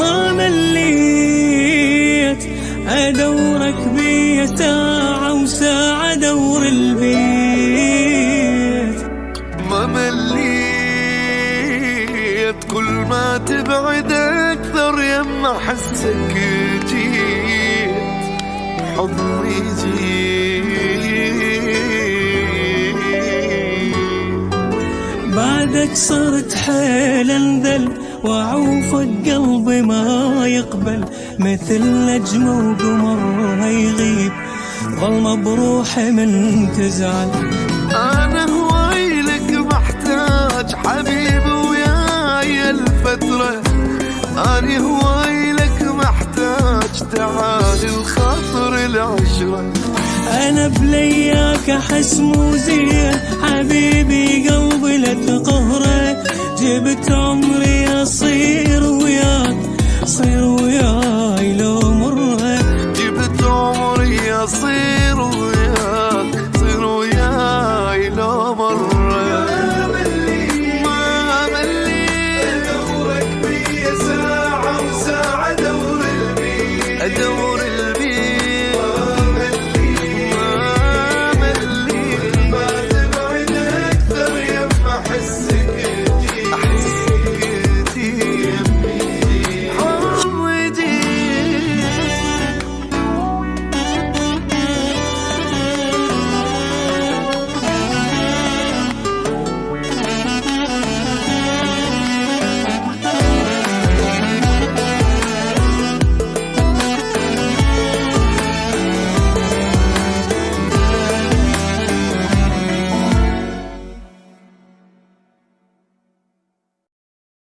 ما مليت أدورك بي ساعة وساعة دور البيت. ما مليت كل ما تبعد أكثر يما حسك جيت حضني جيت. بعدك صرت حيل انذل وعوفك قلبي ما يقبل، مثل نجم وقمر ما يغيب ظلمة بروحي من تزعل. أنا هواي لك محتاج حبيبي وياي الفترة، أنا هواي لك محتاج تعالي وخاطر العشرة. أنا بلياك أحس مو زين حبيبي قلبي لا تقهره، جبت عمري أصير وياك صير وياي لو